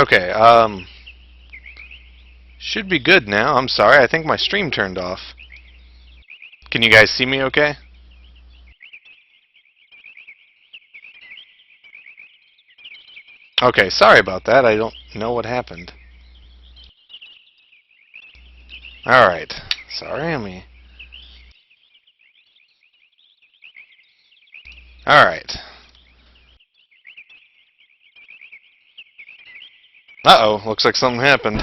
Okay, should be good now. I'm sorry, I think my stream turned off. Can you guys see me okay? Okay, sorry about that. I don't know what happened. Alright. Sorry, me. Alright. Uh-oh, looks like something happened.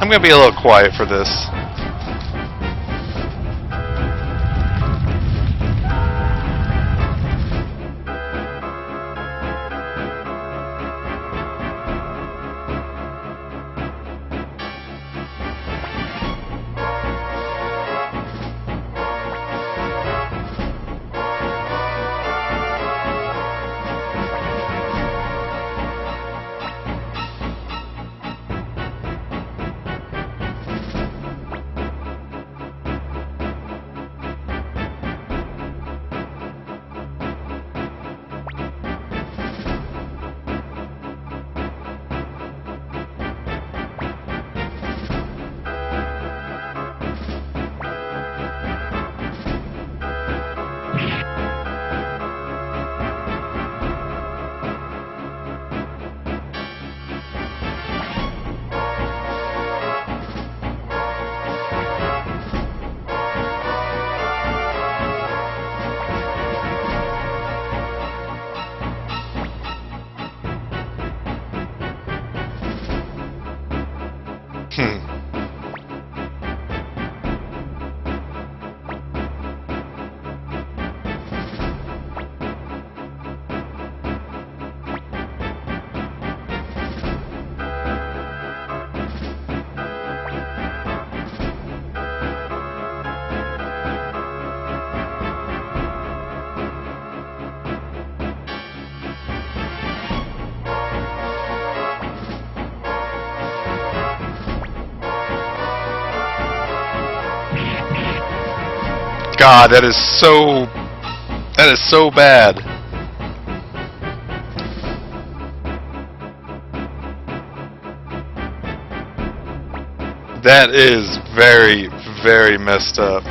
I'm gonna be a little quiet for this. God, that is so bad. That is very, very messed up.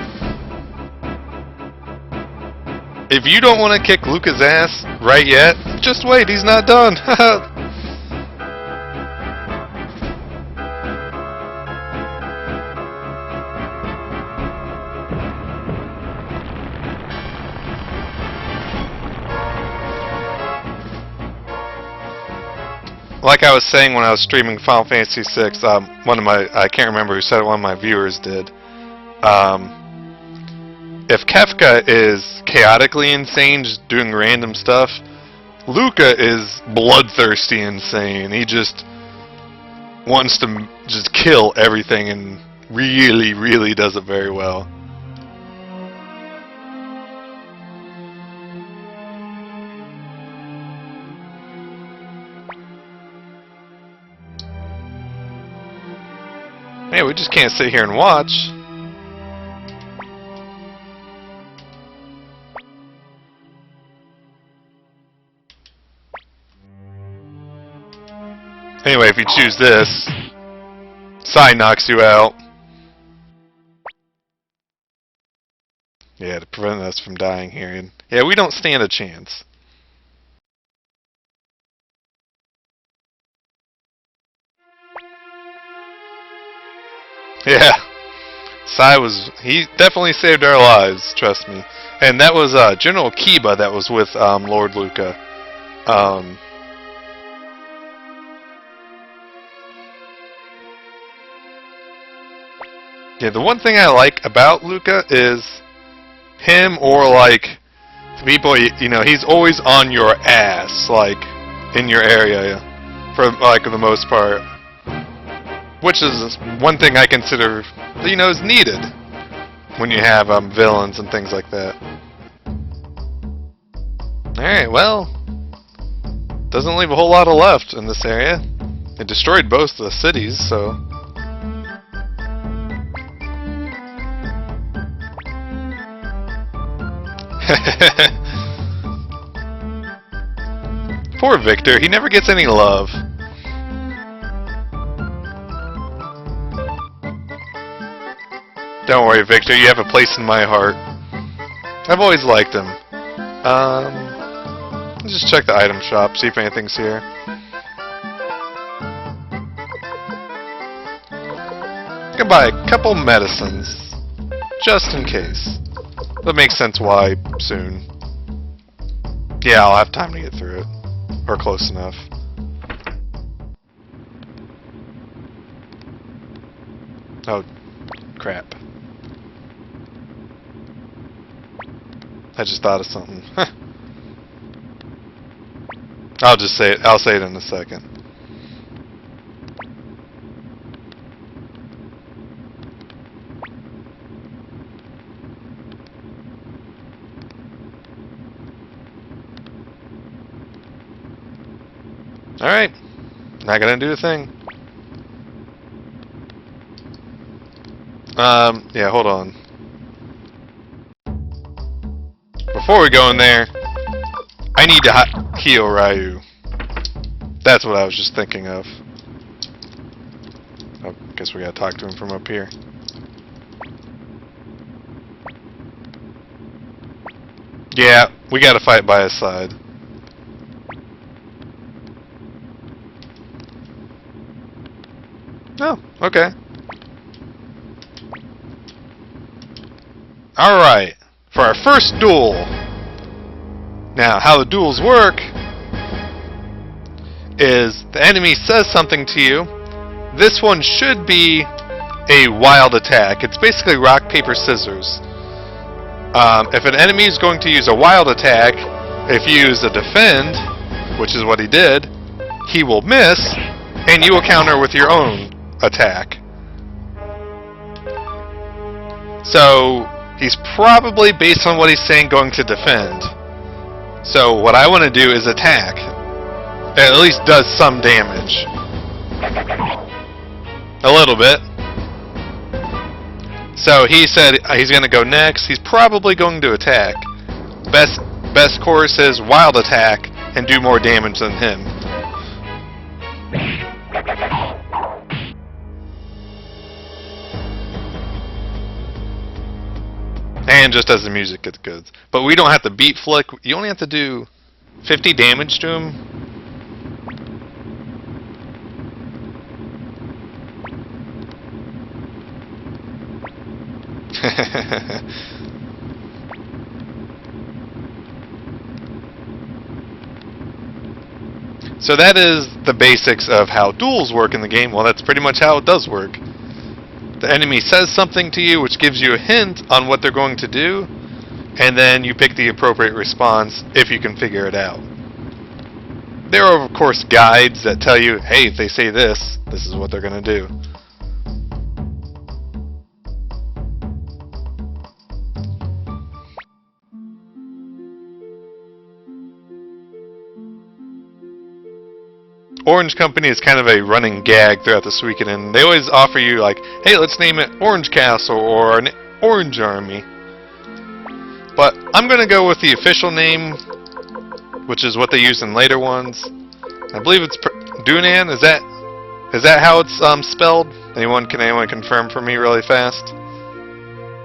If you don't want to kick Luca's ass right yet, just wait, he's not done. Like I was saying when I was streaming Final Fantasy VI, I can't remember who said it, one of my viewers did. If Kefka is chaotically insane, just doing random stuff, Luca is bloodthirsty insane. He just wants to just kill everything and really, really does it very well. Man, we just can't sit here and watch. Anyway, if you choose this, Sai knocks you out. Yeah, to prevent us from dying here. And yeah, we don't stand a chance. Yeah. He definitely saved our lives, trust me. And that was General Kiba that was with Lord Luca. Yeah, the one thing I like about Luca is him, or like the people, you know, he's always on your ass, like in your area, for like the most part. Which is one thing I consider, you know, is needed when you have villains and things like that. Alright, well, doesn't leave a whole lot of left in this area. It destroyed both the cities, so... Poor Victor, he never gets any love. Don't worry, Victor, you have a place in my heart. I've always liked him. Let's just check the item shop, see if anything's here. Gonna buy a couple medicines, just in case. That makes sense why soon. Yeah, I'll have time to get through it. Or close enough. Oh, crap. I just thought of something. I'll just say it. I'll say it in a second. Alright. Not gonna do a thing. Yeah, hold on. Before we go in there, I need to heal Ryu. That's what I was just thinking of. Oh, guess we gotta talk to him from up here. Yeah, we gotta fight by his side. Oh, okay. Alright, for our first duel. Now, how the duels work is the enemy says something to you. This one should be a wild attack. It's basically rock, paper, scissors. If an enemy is going to use a wild attack, if you use a defend, which is what he did, he will miss, and you will counter with your own attack. So he's probably, based on what he's saying, going to defend. So what I want to do is attack. That at least does some damage. A little bit. So he said he's going to go next. He's probably going to attack. Best course is wild attack and do more damage than him. And just as the music gets good. But we don't have to beat Flick. You only have to do 50 damage to him. So that is the basics of how duels work in the game. Well, that's pretty much how it does work. The enemy says something to you which gives you a hint on what they're going to do, and then you pick the appropriate response if you can figure it out. There are, of course, guides that tell you, hey, if they say this, this is what they're going to do. Orange Company is kind of a running gag throughout the Suikoden. They always offer you, like, hey, let's name it Orange Castle or an Orange Army. But I'm going to go with the official name, which is what they use in later ones. I believe it's Dunan. Is that how it's spelled? Can anyone confirm for me really fast?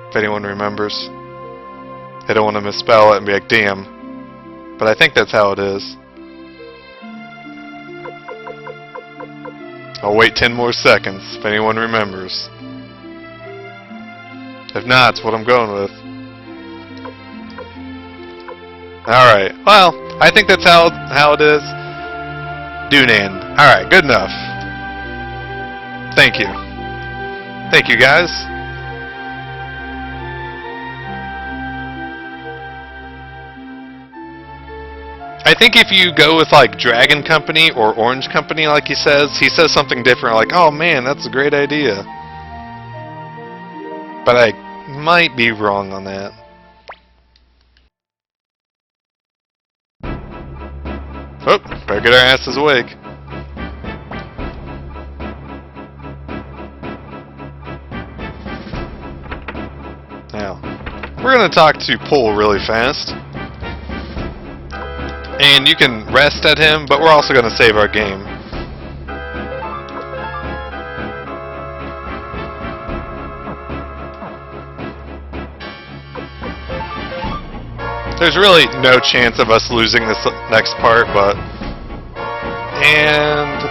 If anyone remembers. I don't want to misspell it and be like, damn. But I think that's how it is. I'll wait 10 more seconds if anyone remembers. If not, it's what I'm going with. Alright, well, I think that's how it is. Dunan. Alright, good enough. Thank you. Thank you, guys. I think if you go with like Dragon Company or Orange Company like he says something different like, oh man, that's a great idea. But I might be wrong on that. Oh, better get our asses awake. Now, we're going to talk to Pole really fast. And you can rest at him, but we're also going to save our game. There's really no chance of us losing this next part, but... And...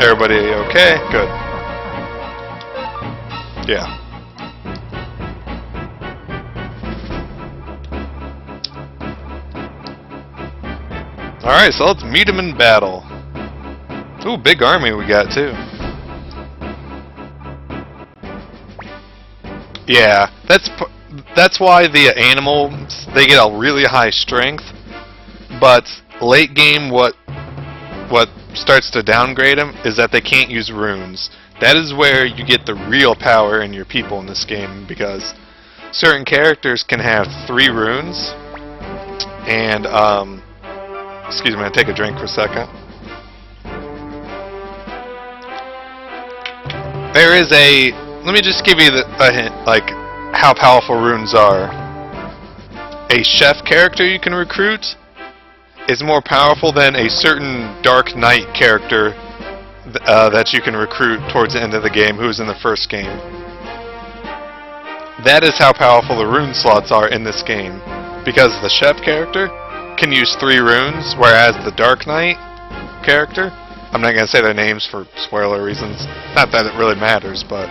Everybody okay? Good. Yeah. Alright, so let's meet him in battle. Ooh, big army we got, too. Yeah, that's why the animals, they get a really high strength, but late game what starts to downgrade them is that they can't use runes. That is where you get the real power in your people in this game, because certain characters can have 3 runes, and, excuse me, I'll take a drink for a second. There is let me just give you a hint, like, how powerful runes are. A chef character you can recruit is more powerful than a certain Dark Knight character that you can recruit towards the end of the game, who was in the first game. That is how powerful the rune slots are in this game, because the chef character can use 3 runes, whereas the Dark Knight character, I'm not going to say their names for spoiler reasons, not that it really matters, but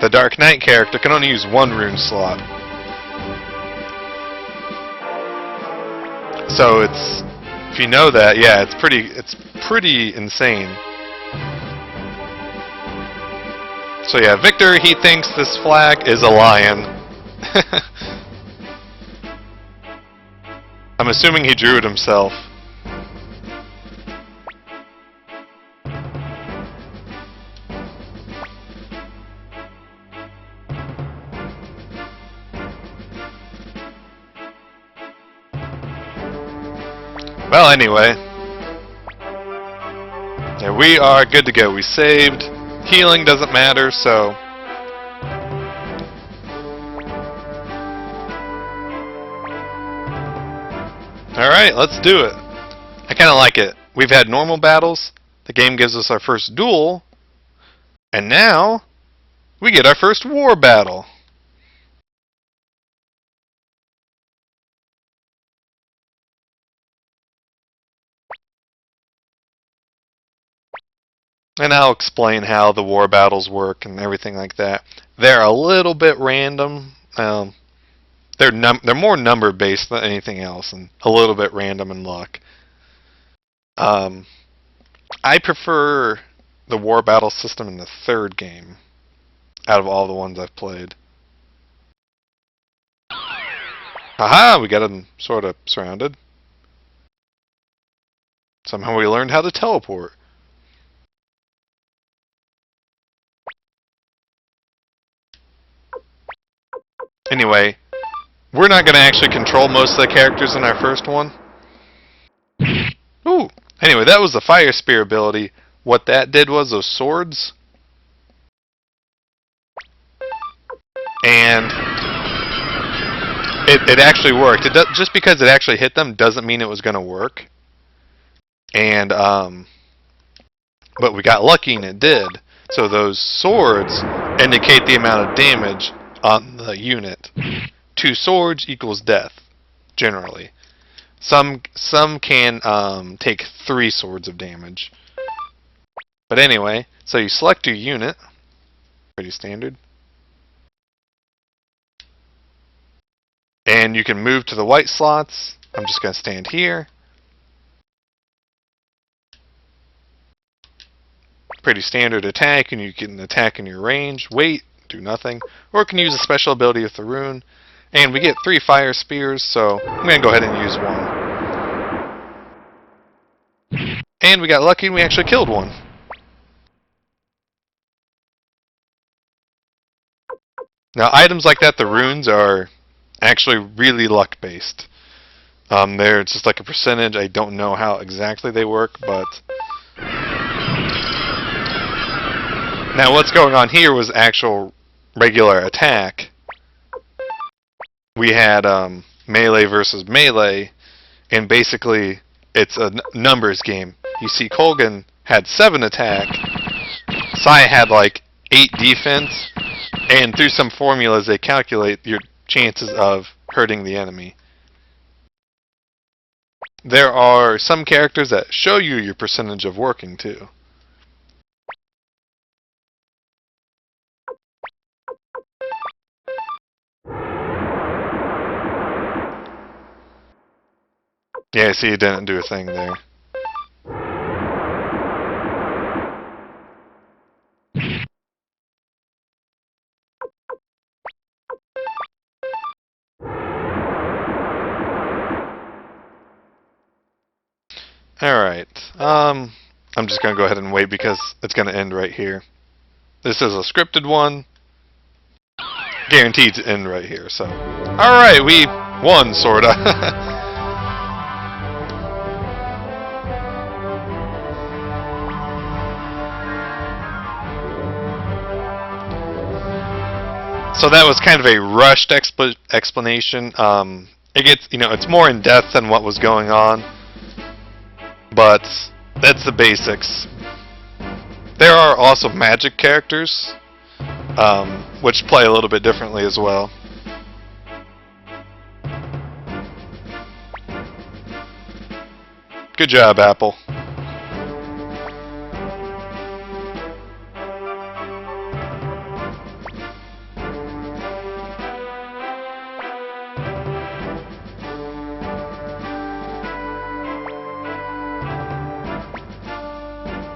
the Dark Knight character can only use 1 rune slot. So it's, if you know that, yeah, it's pretty insane. So yeah, Victor, he thinks this flag is a lion. I'm assuming he drew it himself. Well, anyway. Yeah, we are good to go. We saved. Healing doesn't matter, so... Alright, let's do it. I kinda like it. We've had normal battles, the game gives us our first duel, and now we get our first war battle. And I'll explain how the war battles work and everything like that. They're a little bit random. They're more number based than anything else, and a little bit random in luck. I prefer the war battle system in the 3rd game out of all the ones I've played. Haha, we got them sort of surrounded. Somehow we learned how to teleport. Anyway, we're not going to actually control most of the characters in our first one. Ooh! Anyway, that was the Fire Spear ability. What that did was those swords. And it actually worked. Just because it actually hit them doesn't mean it was going to work. And, but we got lucky and it did. So those swords indicate the amount of damage on the unit. 2 swords equals death, generally. Some can take 3 swords of damage. But anyway, so you select your unit, pretty standard. And you can move to the white slots. I'm just going to stand here. Pretty standard attack, and you can attack in your range. Wait, do nothing. Or you can use a special ability with the rune. And we get 3 fire spears, so I'm going to go ahead and use 1. And we got lucky and we actually killed one. Now items like that, the runes, are actually really luck based. They're just like a percentage. I don't know how exactly they work, but... Now what's going on here was actual regular attack. we had melee versus melee, and basically it's a numbers game. You see, Colgan had 7 attack, Sai had like 8 defense, and through some formulas they calculate your chances of hurting the enemy. There are some characters that show you your percentage of working too. Yeah, see, it didn't do a thing there. Alright, I'm just gonna go ahead and wait because it's gonna end right here. This is a scripted one. Guaranteed to end right here, so. Alright, we won, sorta. So that was kind of a rushed explanation. It gets, it's more in depth than what was going on, but that's the basics. There are also magic characters, which play a little bit differently as well. Good job, Apple.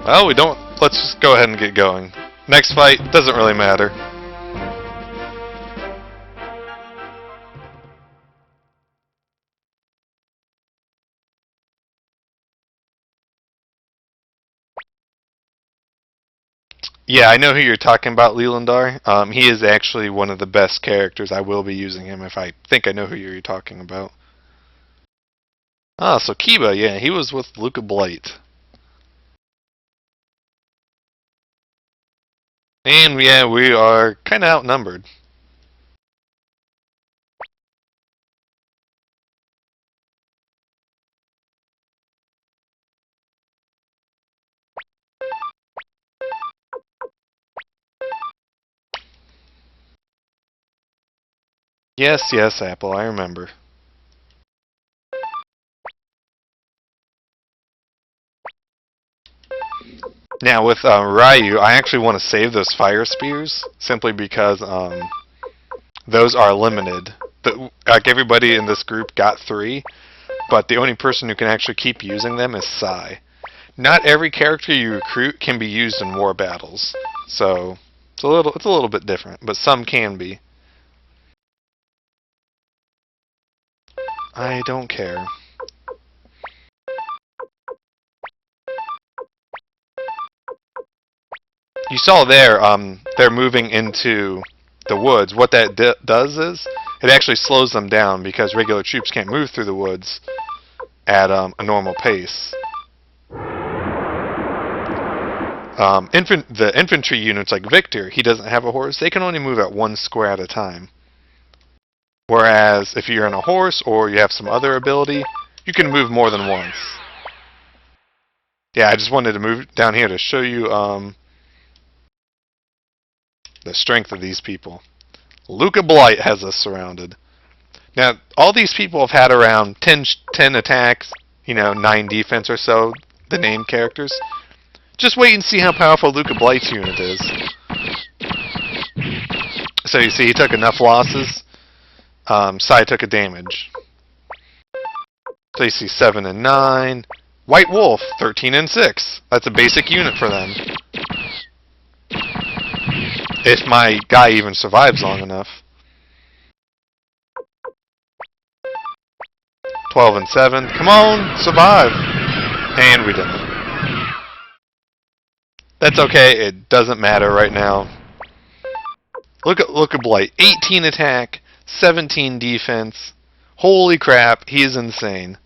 Well, we don't. Let's just go ahead and get going. Next fight doesn't really matter. Yeah, I know who you're talking about, Lelandar. He is actually one of the best characters. I will be using him if I think I know who you're talking about. Ah, so Kiba, yeah, he was with Luca Blight. And yeah, we are kind of outnumbered. Yes, yes, Apple, I remember. Now with Ryu, I actually want to save those fire spears simply because those are limited. Like everybody in this group got 3, but the only person who can actually keep using them is Sai. Not every character you recruit can be used in war battles, so it's a little bit different, but some can be. I don't care. You saw there, they're moving into the woods. What that does is it actually slows them down because regular troops can't move through the woods at a normal pace. The infantry units like Victor, he doesn't have a horse. They can only move at 1 square at a time. Whereas if you're on a horse or you have some other ability, you can move more than once. Yeah, I just wanted to move down here to show you the strength of these people. Luca Blight has us surrounded. Now, all these people have had around 10 attacks, 9 defense or so, the named characters. Just wait and see how powerful Luca Blight's unit is. So you see, he took enough losses. Sai took a damage. So you see 7 and 9. White Wolf, 13 and 6. That's a basic unit for them. If my guy even survives long enough. 12 and 7. Come on, survive. And we didn't. That's okay, it doesn't matter right now. Look at Blight. 18 attack, 17 defense. Holy crap, he is insane.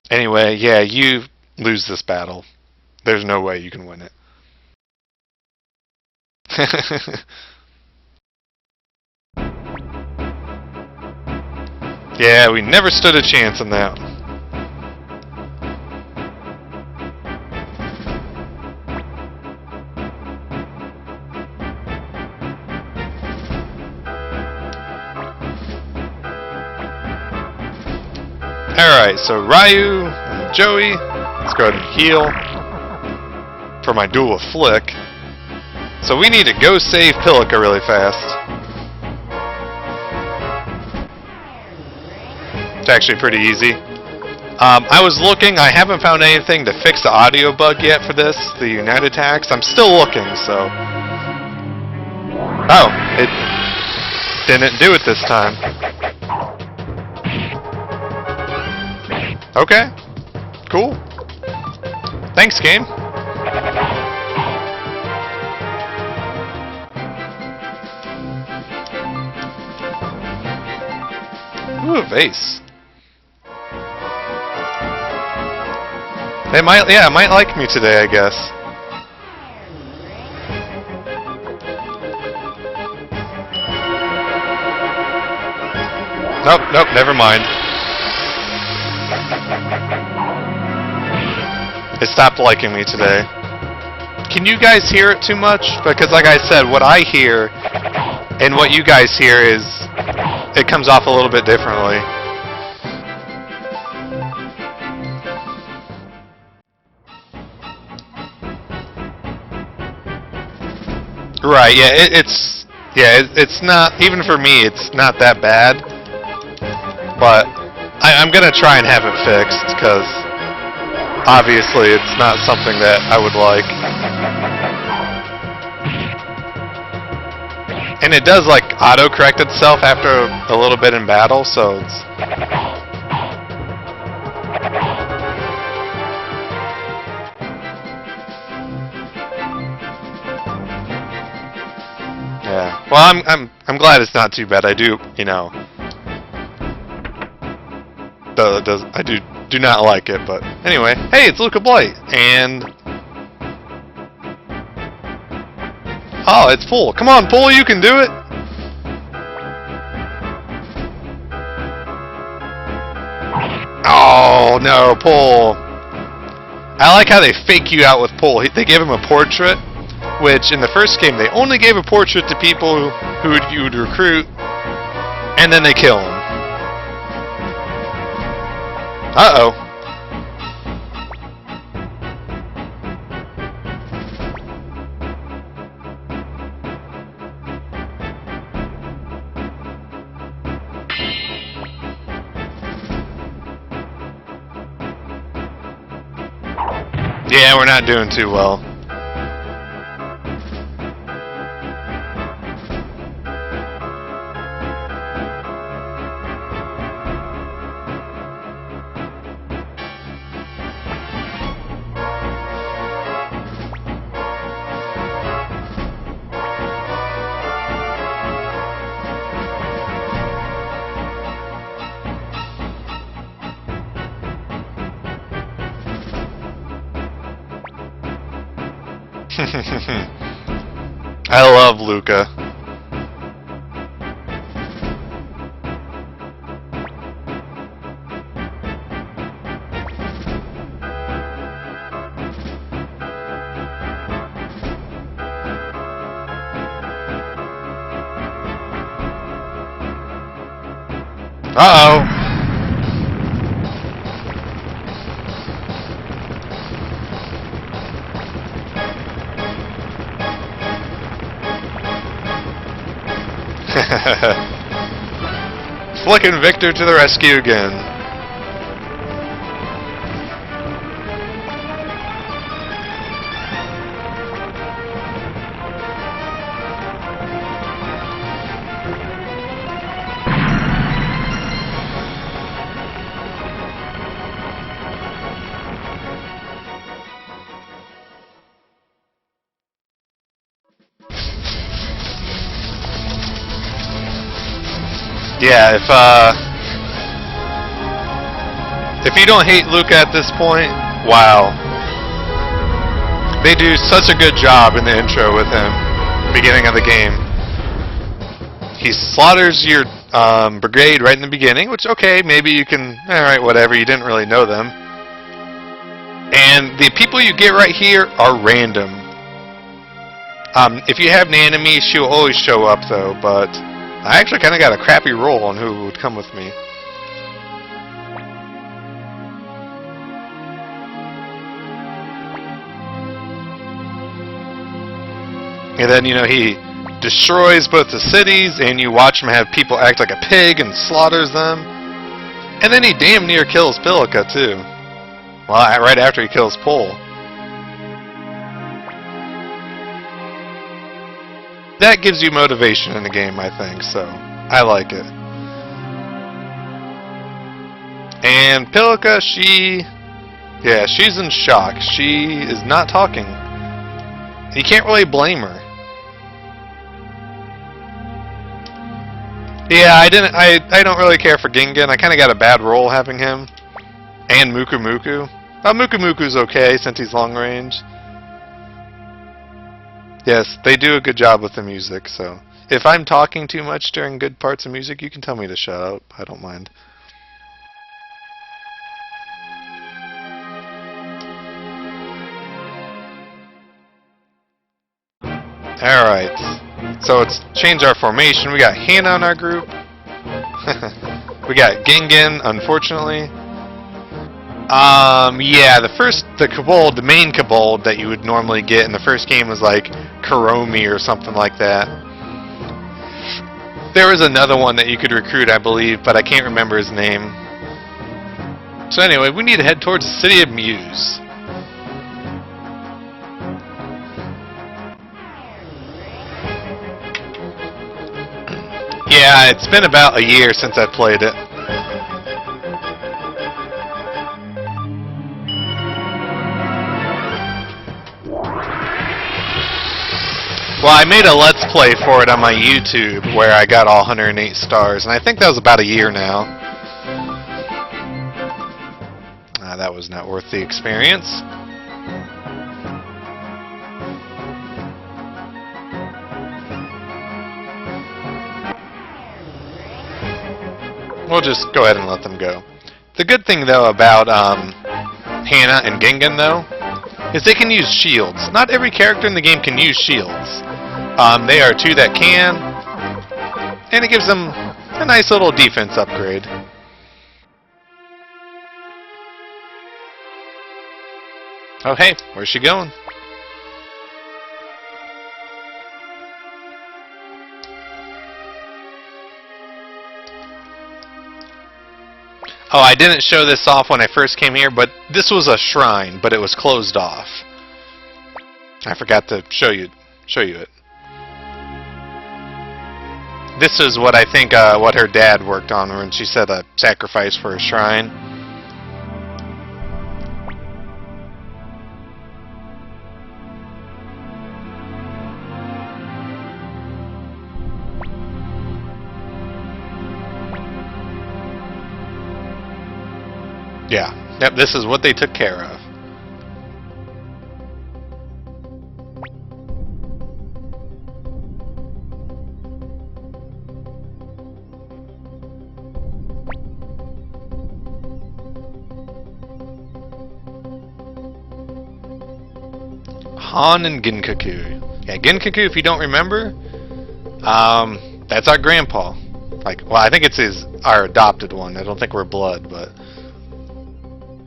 Anyway, yeah, you lose this battle. There's no way you can win it. Yeah, we never stood a chance on that. Alright, so Ryu and Joey, let's go ahead and heal for my duel with Flick. So we need to go save Pilica really fast. It's actually pretty easy. I was looking, I haven't found anything to fix the audio bug yet for this, the Unite attacks. I'm still looking, so... Oh, it didn't do it this time. Okay, cool. Thanks, game. Ooh, a vase. They might, yeah, might like me today, I guess. Nope, never mind. They stopped liking me today. Can you guys hear it too much? Because like I said, what I hear and what you guys hear is, it comes off a little bit differently. Right, yeah, it's not, even for me, it's not that bad. But I'm gonna try and have it fixed, because obviously it's not something that I would like. And it does like auto-correct itself after a little bit in battle, so it's... Yeah. Well, I'm glad it's not too bad. I do, you know... I do not like it, but anyway. Hey, it's Luca Blight, and... Oh, it's full. Come on, Pull, you can do it! Oh, no, Pull. I like how they fake you out with Pull. They gave him a portrait, which in the first game, they only gave a portrait to people who you would recruit, and then they kill him. Uh-oh. Yeah, we're not doing too well. I love Luca. Uh-oh. Flick and Victor to the rescue again. Yeah, if you don't hate Luca at this point, wow. They do such a good job in the intro with him. beginning of the game. He slaughters your brigade right in the beginning, which, okay, maybe you can, alright, whatever, you didn't really know them. And the people you get right here are random. If you have an enemy, she'll always show up, though, but I actually kind of got a crappy roll on who would come with me. And then, you know, he destroys both the cities, and you watch him have people act like a pig and slaughters them. And then he damn near kills Pilica, too. Well, right after he kills Pol. That gives you motivation in the game, I think, so I like it. And Pilica, she's in shock. She is not talking. You can't really blame her. Yeah, I don't really care for Gingan. I kind of got a bad roll having him. And Muku Muku. Well, Muku Muku's okay since he's long range. Yes, they do a good job with the music, so if I'm talking too much during good parts of music, you can tell me to shut up. I don't mind. Alright, so let's change our formation. We got Hannah in our group. We got Gingan, unfortunately. Yeah, the Kobold, the main Kobold that you would normally get in the first game was like Kuromi or something like that. There was another one that you could recruit, I believe, but I can't remember his name. So anyway, we need to head towards the city of Muse. Yeah, it's been about a year since I played it. Well, I made a Let's Play for it on my YouTube where I got all 108 stars, and I think that was about a year now. That was not worth the experience. We'll just go ahead and let them go. The good thing, though, about Hannah and Gingan, though, is they can use shields. Not every character in the game can use shields. They are two that can, and it gives them a nice little defense upgrade. Oh hey, where's she going? Oh, I didn't show this off when I first came here, but this was a shrine, but it was closed off. I forgot to show you it. This is what I think what her dad worked on when she said a sacrifice for a shrine. Yeah, yep, this is what they took care of. Han and Ginkaku. Yeah, Ginkaku, if you don't remember, that's our grandpa. Well, I think it's our adopted one. I don't think we're blood, but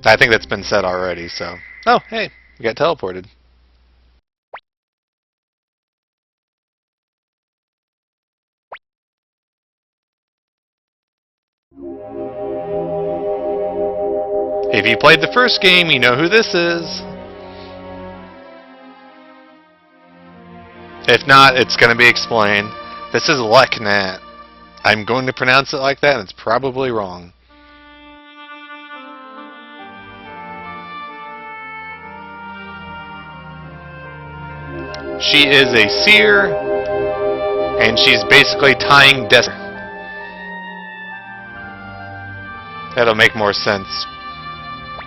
I think that's been said already, so. Oh, hey, we got teleported. If you played the first game, you know who this is. If not, it's going to be explained. This is Leknat. I'm going to pronounce it like that, and it's probably wrong. She is a seer, and she's basically tying destiny. That'll make more sense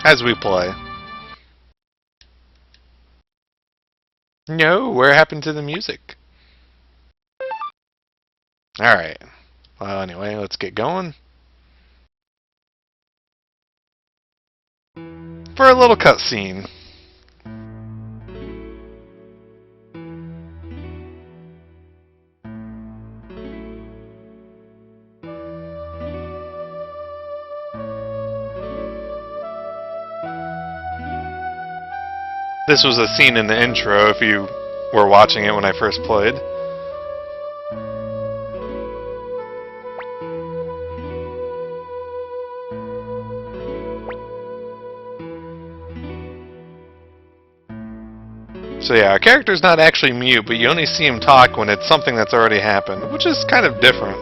as we play. No, where happened to the music? Alright. Well, anyway, let's get going. For a little cutscene. This was a scene in the intro if you were watching it when I first played. So yeah, our character's not actually mute, but you only see him talk when it's something that's already happened, which is kind of different.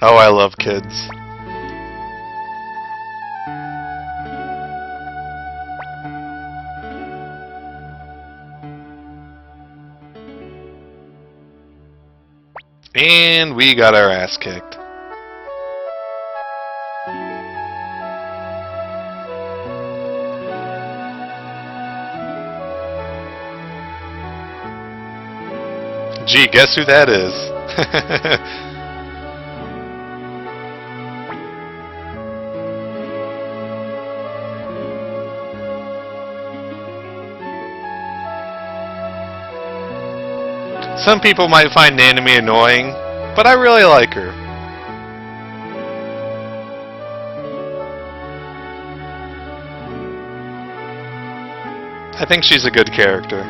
Oh, I love kids. And we got our ass kicked. Gee, guess who that is? Some people might find Nanami annoying, but I really like her. I think she's a good character.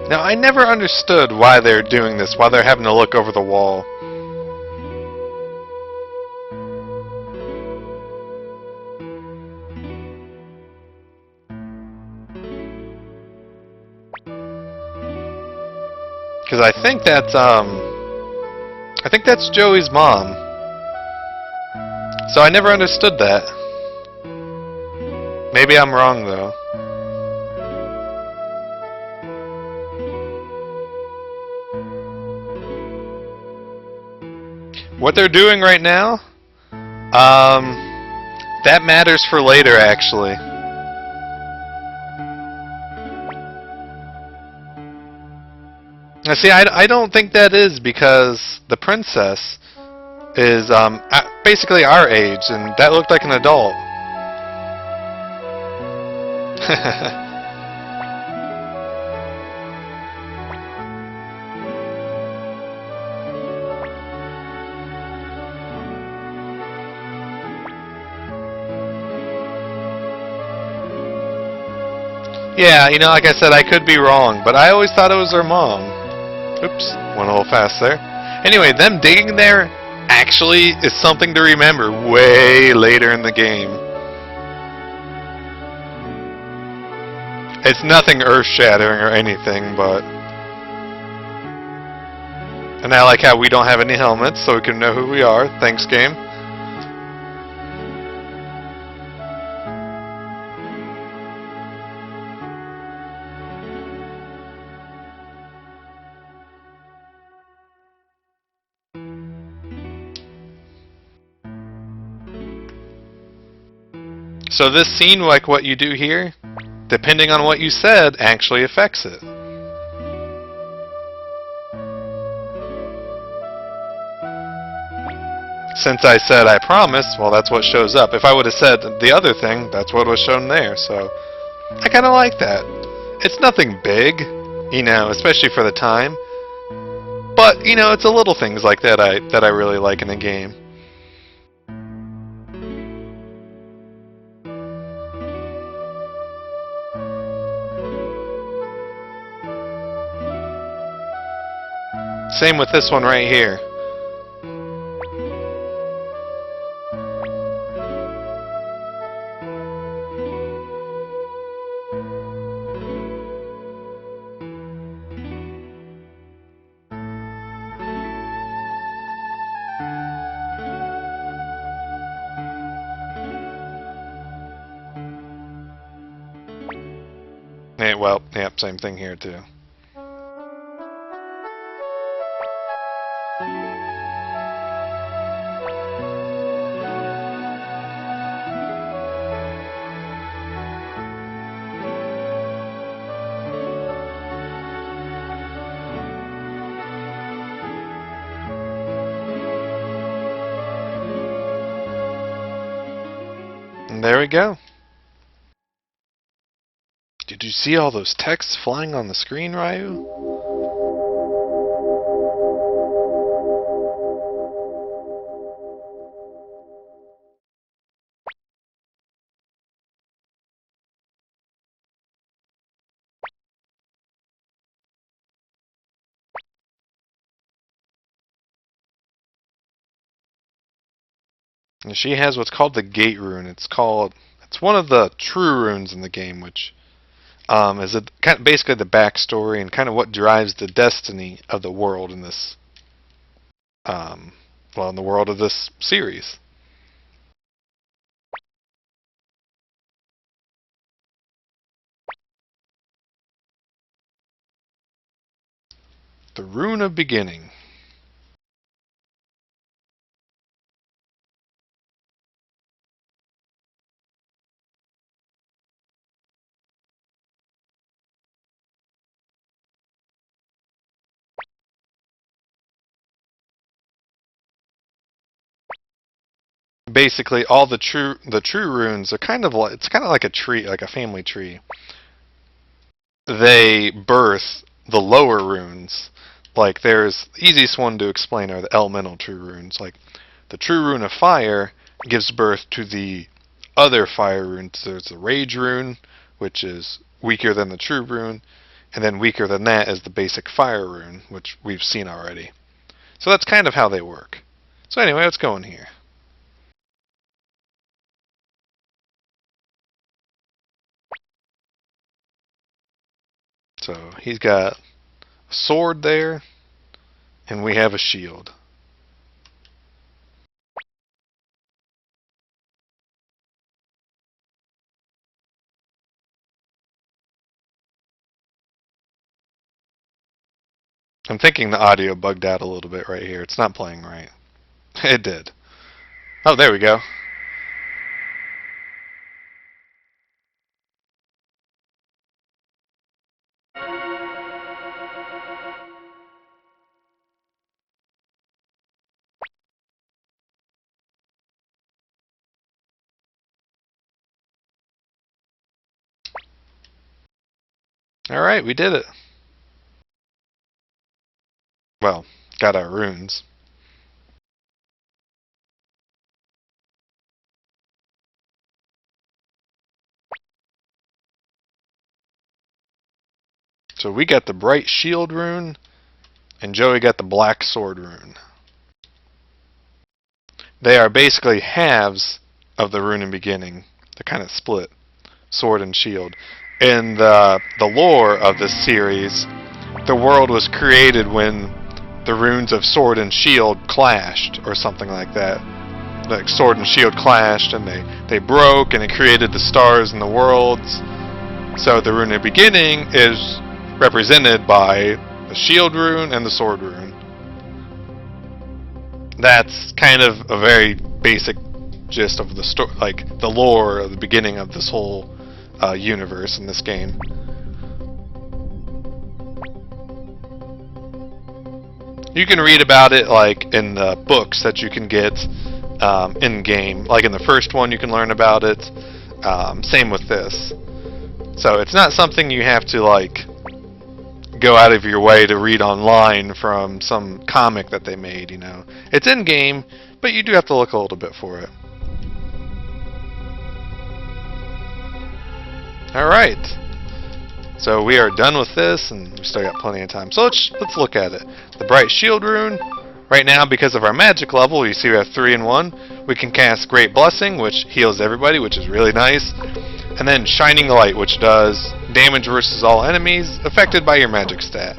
Now, I never understood why they're doing this, why they're having to look over the wall. Because I think that's Joey's mom. So I never understood that. Maybe I'm wrong, though. What they're doing right now, that matters for later, actually. Now, see, I don't think that is because the princess is basically our age, and that looked like an adult. Yeah, you know, like I said, I could be wrong, but I always thought it was her mom. Oops, went a little fast there. Anyway, them digging there actually is something to remember way later in the game. It's nothing earth-shattering or anything, but... And I like how we don't have any helmets, so we can know who we are. Thanks, game. So this scene, like what you do here, depending on what you said, actually affects it. Since I said I promise, well, that's what shows up. If I would have said the other thing, that's what was shown there. So I kind of like that. It's nothing big, you know, especially for the time. But, you know, it's the little things like that I really like in a game. Same with this one right here. Yeah, well, yep, same thing here too. And there we go. Did you see all those texts flying on the screen, Ryu? And she has what's called the Gate Rune. It's one of the true runes in the game, which is basically the backstory and kind of what drives the destiny of the world in this, in the world of this series. The Rune of Beginning. Basically, all the true runes are kind of like a tree, like a family tree. They birth the lower runes. Like there's the easiest one to explain are the elemental true runes. Like the true rune of fire gives birth to the other fire runes. There's the rage rune, which is weaker than the true rune, and then weaker than that is the basic fire rune, which we've seen already. So that's kind of how they work. So anyway, let's go in here. So he's got a sword there, and we have a shield. I'm thinking the audio bugged out a little bit right here. It's not playing right. It did. Oh, there we go. Alright, we did it. Well, got our runes. So we got the bright shield rune, and Joey got the black sword rune. They are basically halves of the rune in beginning. They're kind of split, sword and shield. In the lore of this series, the world was created when the runes of sword and shield clashed, or something like that. Like sword and shield clashed, and they broke, and it created the stars and the worlds. So the rune of beginning is represented by the shield rune and the sword rune. That's kind of a very basic gist of the story, like the lore of the beginning of this whole universe in this game. You can read about it like in the books that you can get in game. Like in the first one, you can learn about it. Same with this. So it's not something you have to like go out of your way to read online from some comic that they made, you know. It's in game, but you do have to look a little bit for it. Alright. So we are done with this, and we still got plenty of time. So let's look at it. The Bright Shield rune. Right now, because of our magic level, you see we have 3 in 1. We can cast Great Blessing, which heals everybody, which is really nice. And then Shining Light, which does damage versus all enemies affected by your magic stat.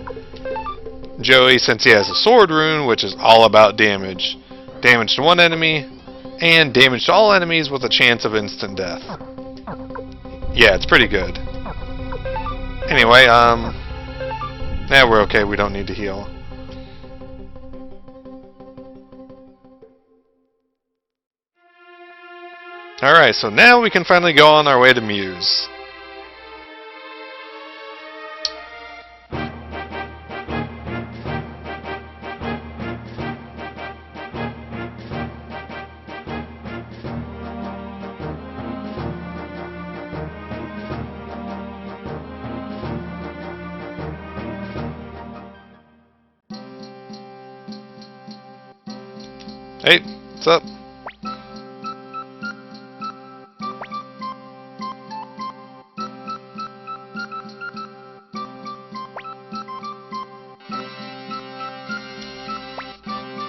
Joey, since he has a Sword rune, which is all about damage. Damage to one enemy, and damage to all enemies with a chance of instant death. Yeah, it's pretty good. Anyway, now we're okay, we don't need to heal. Alright, so now we can finally go on our way to Muse. Hey, what's up?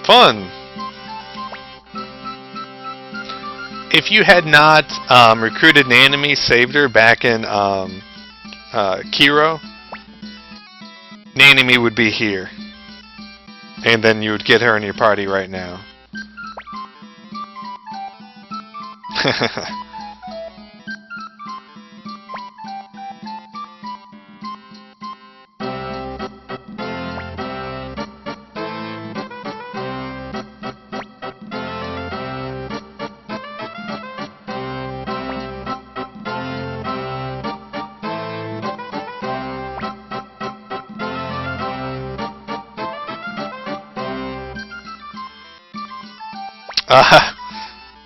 Fun! If you had not recruited Nanami, saved her back in Kiro, Nanami would be here. And then you would get her in your party right now.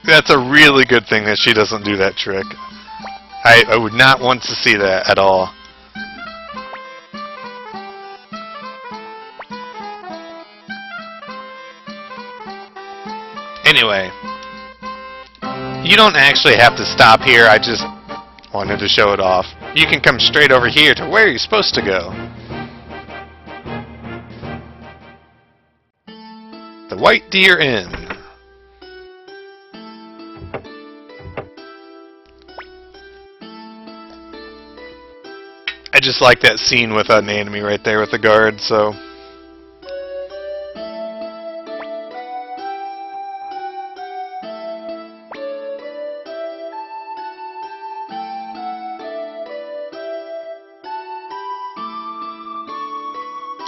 That's a really good thing that she doesn't do that trick. I would not want to see that at all. Anyway, you don't actually have to stop here, I just wanted to show it off. You can come straight over here to where you're supposed to go. The White Deer Inn. I just like that scene with an enemy right there with the guard, so...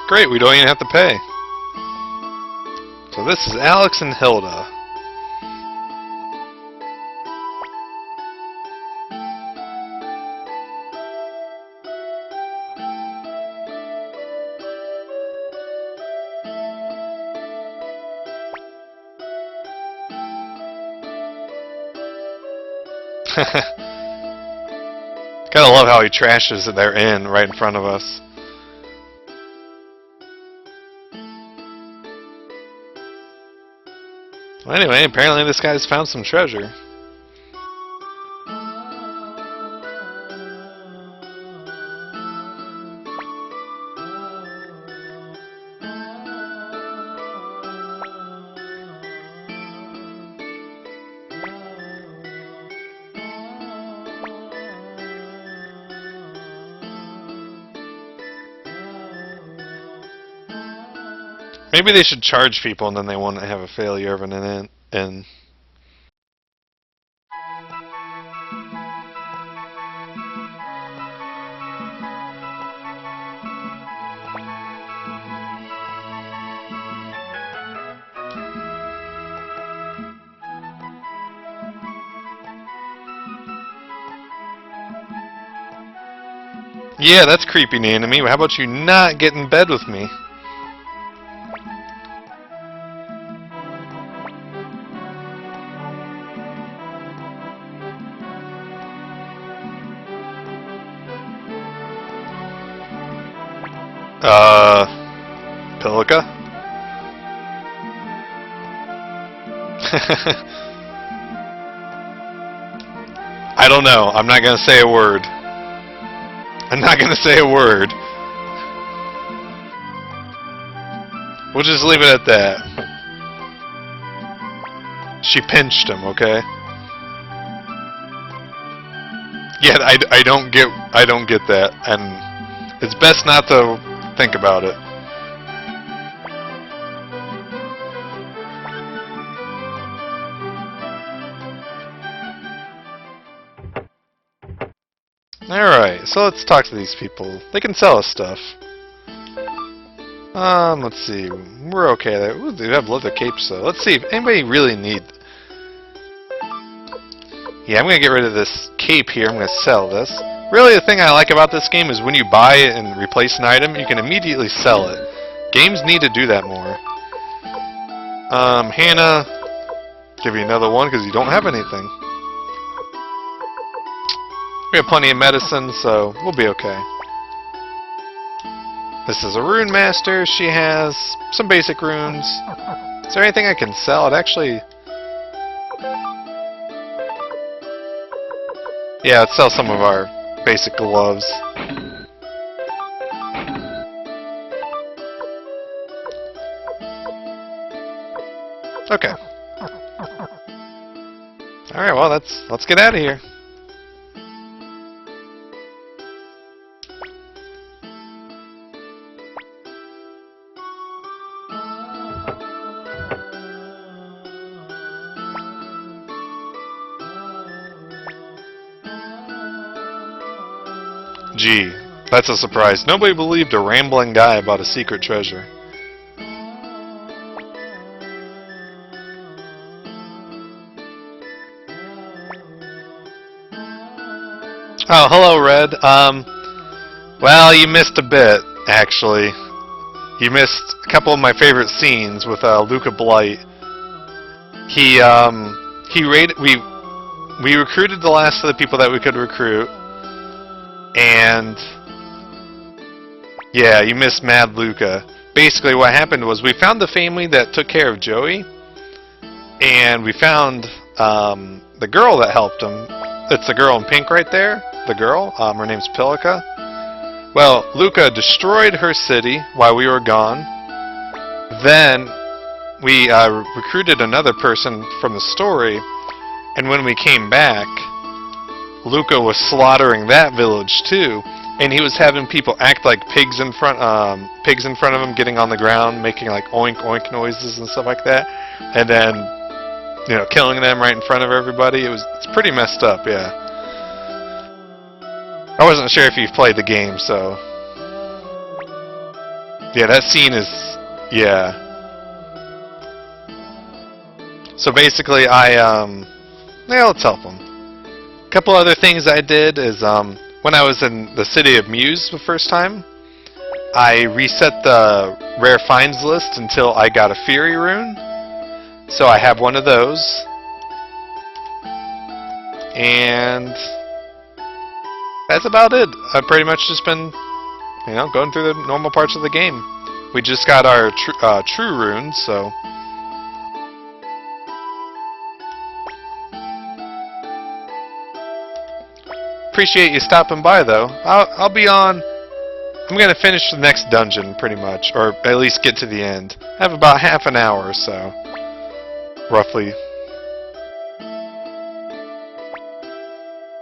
Great, we don't even have to pay. So this is Alex and Hilda. Gotta love how he trashes their inn right in front of us. Well, anyway, apparently this guy's found some treasure. Maybe they should charge people and then they won't have a failure of an inn. Yeah, that's creepy, Nanami. How about you not get in bed with me? Pilica? I don't know. I'm not gonna say a word. I'm not gonna say a word. We'll just leave it at that. She pinched him, okay? Yeah, I don't get that, and it's best not to think about it. Alright, so let's talk to these people. They can sell us stuff. Let's see. We're okay there. Ooh, they have leather capes though. Let's see if anybody really need... Yeah, I'm gonna get rid of this cape here. I'm gonna sell this. Really, the thing I like about this game is when you buy it and replace an item, you can immediately sell it. Games need to do that more. Hannah, give you another one because you don't have anything. We have plenty of medicine, so we'll be okay. This is a rune master. She has some basic runes. Is there anything I can sell? It actually... Yeah, let's sell some of our basic gloves. Okay. Alright, well, let's get out of here. Gee, that's a surprise. Nobody believed a rambling guy about a secret treasure. Oh, hello, Red. Well, you missed a bit, actually. You missed a couple of my favorite scenes with Luca Blight. We recruited the last of the people that we could recruit. And yeah, you missed Mad Luca. Basically what happened was we found the family that took care of Joey, and we found the girl that helped him. It's the girl in pink right there. The girl, her name's Pilica. Well, Luca destroyed her city while we were gone. Then we recruited another person from the story, and when we came back, Luca was slaughtering that village too, and he was having people act like pigs in front of him, getting on the ground, making like oink oink noises and stuff like that, and then, you know, killing them right in front of everybody. It's pretty messed up, yeah. I wasn't sure if you've played the game, so yeah, that scene is, yeah. So basically, yeah, let's help him. A couple other things I did is, when I was in the city of Muse the first time, I reset the rare finds list until I got a Fury rune. So I have one of those. And that's about it. I've pretty much just been, you know, going through the normal parts of the game. We just got our true runes, so... Appreciate you stopping by, though. I'll be on... I'm going to finish the next dungeon, pretty much. Or at least get to the end. I have about half an hour or so. Roughly.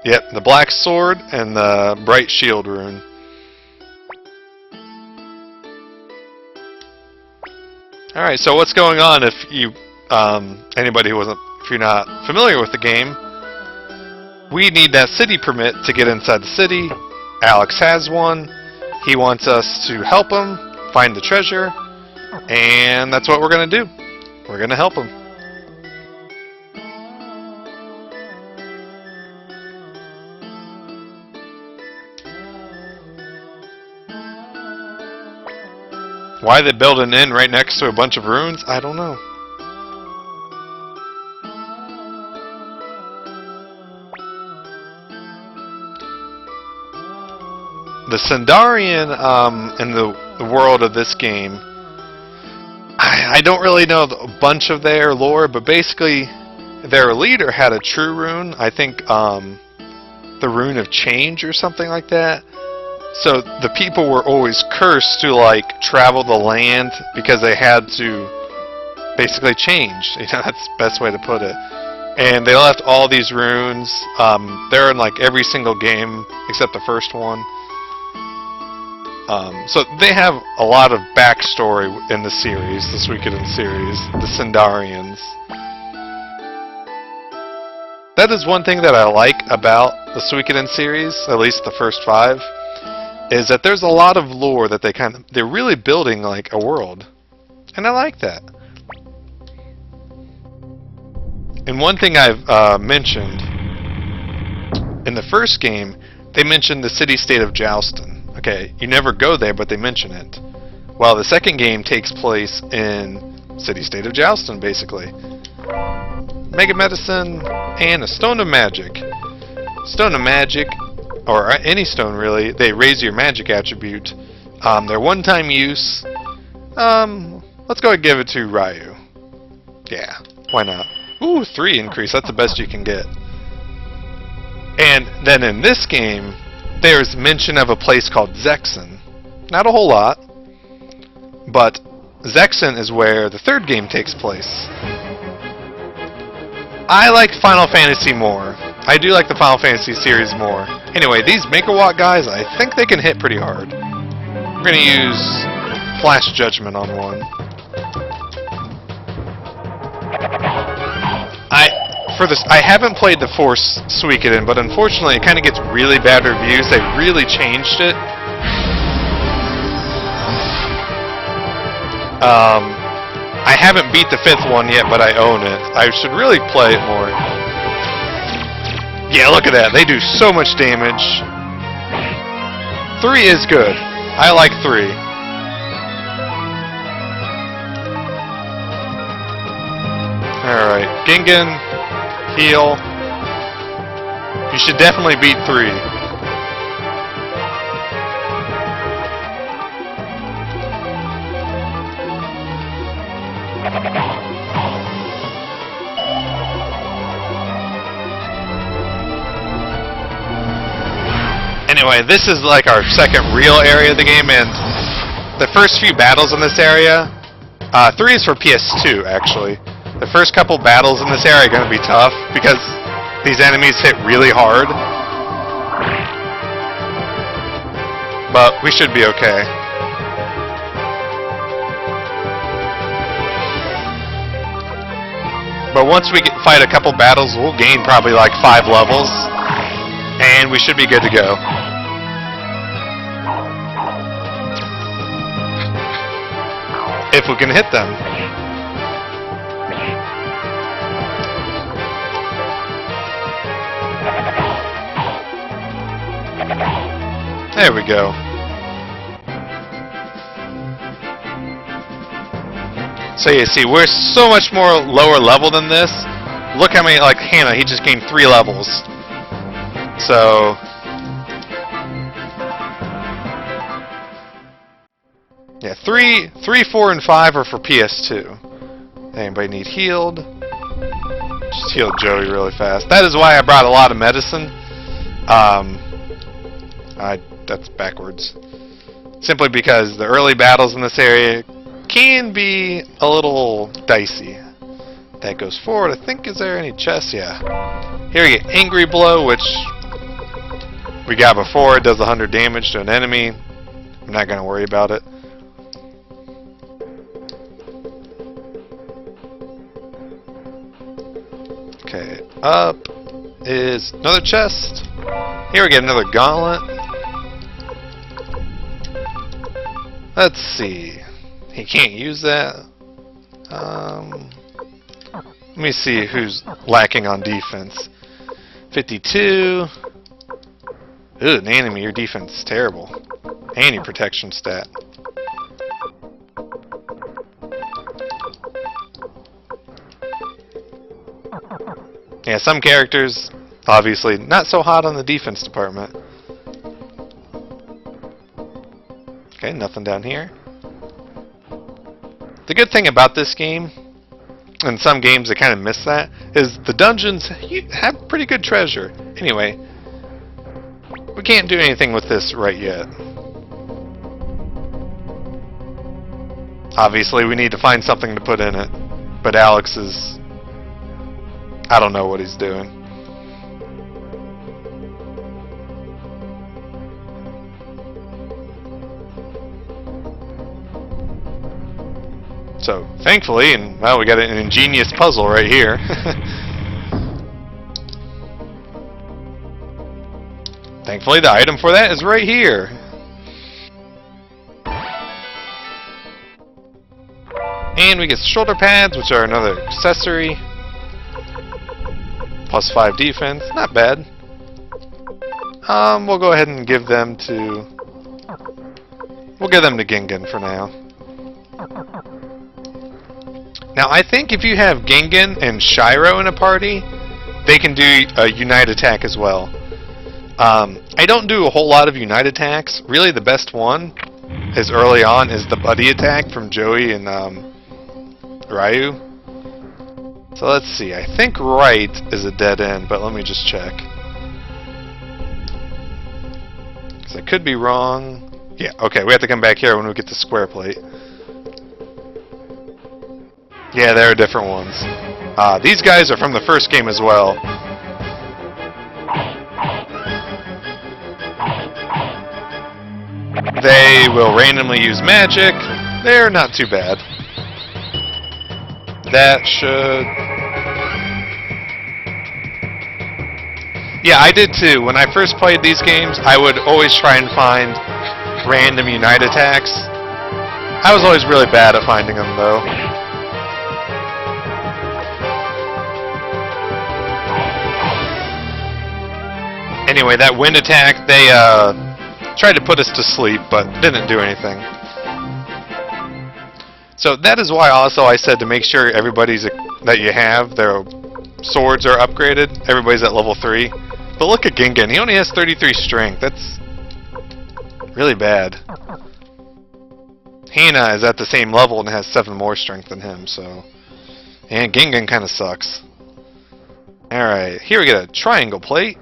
Yep, the black sword and the bright shield rune. Alright, so what's going on if you... anybody who wasn't... If you're not familiar with the game... We need that city permit to get inside the city. Alex has one. He wants us to help him find the treasure. And that's what we're going to do. We're going to help him. Why they build an inn right next to a bunch of ruins? I don't know. The Sandarian, in the world of this game, I don't really know a bunch of their lore, but basically, their leader had a true rune. I think, the rune of change or something like that. So the people were always cursed to like travel the land because they had to basically change. You know, that's the best way to put it. And they left all these runes. They're in like every single game except the first one. So they have a lot of backstory in the series, the Suikoden series, the Sindarians. That is one thing that I like about the Suikoden series, at least the first 5, is that there's a lot of lore that they're really building like a world. And I like that. And one thing I've mentioned, in the first game, they mentioned the city-state of Joustin. Okay, you never go there, but they mention it. Well, the second game takes place in city-state of Joustin, basically. Mega Medicine and a Stone of Magic. Stone of Magic, or any stone really, they raise your magic attribute. They're one-time use. Let's go and give it to Ryu. Yeah, why not? Ooh, 3 increase, that's the best you can get. And then in this game, there's mention of a place called Zexen. Not a whole lot, but Zexen is where the third game takes place. I like Final Fantasy more. I do like the Final Fantasy series more. Anyway, these Megawatt guys, I think they can hit pretty hard. We're going to use Flash Judgment on one. I haven't played the Force Suikoden, but unfortunately it kind of gets really bad reviews. They really changed it. I haven't beat the 5th one yet, but I own it. I should really play it more. Yeah, look at that. They do so much damage. 3 is good. I like 3. Alright, Gingan, heal. You should definitely beat 3. Anyway, this is like our second real area of the game, and the first few battles in this area, 3 is for PS2 actually. The first couple battles in this area are going to be tough because these enemies hit really hard. But we should be okay. But once we fight a couple battles, we'll gain probably like 5 levels. And we should be good to go. If we can hit them. There we go. So you see, we're so much more lower level than this. Look how many, like Hannah, he just gained 3 levels. So... yeah, 3, 4, and 5 are for PS2. Anybody need healed? Just heal Joey really fast. That is why I brought a lot of medicine. That's backwards. Simply because the early battles in this area can be a little dicey. That goes forward. I think, is there any chests? Yeah. Here we get Angry Blow, which we got before. It does 100 damage to an enemy. I'm not going to worry about it. Okay, up is another chest. Here we get another gauntlet. Let's see. He can't use that. Let me see who's lacking on defense. 52. Ooh, an enemy, your defense is terrible. And your protection stat. Yeah, some characters, obviously, not so hot on the defense department. Okay, nothing down here. The good thing about this game, and some games that kind of miss that, is the dungeons have pretty good treasure. Anyway, we can't do anything with this right yet. Obviously, we need to find something to put in it. But Alex is... I don't know what he's doing. So, thankfully, and well, we got an ingenious puzzle right here. Thankfully, the item for that is right here. And we get shoulder pads, which are another accessory. Plus 5 defense, not bad. We'll go ahead and give them to... We'll give them to Gingan for now. Now, I think if you have Gingan and Shiro in a party, they can do a Unite attack as well. I don't do a whole lot of Unite attacks. Really, the best one is early on is the Buddy attack from Joey and Ryu. So let's see. I think right is a dead end, but let me just check. Because I could be wrong. Yeah, okay, we have to come back here when we get to square plate. Yeah, there are different ones. These guys are from the first game as well. They will randomly use magic. They're not too bad. That should... Yeah, I did too. When I first played these games, I would always try and find random Unite attacks. I was always really bad at finding them, though. Anyway, that wind attack, they tried to put us to sleep, but didn't do anything. So that is why also I said to make sure everybody's that you have, their swords are upgraded. Everybody's at level 3. But look at Gingan, he only has 33 strength. That's really bad. Hina is at the same level and has 7 more strength than him, so... And Gingan kind of sucks. Alright, here we get a triangle plate.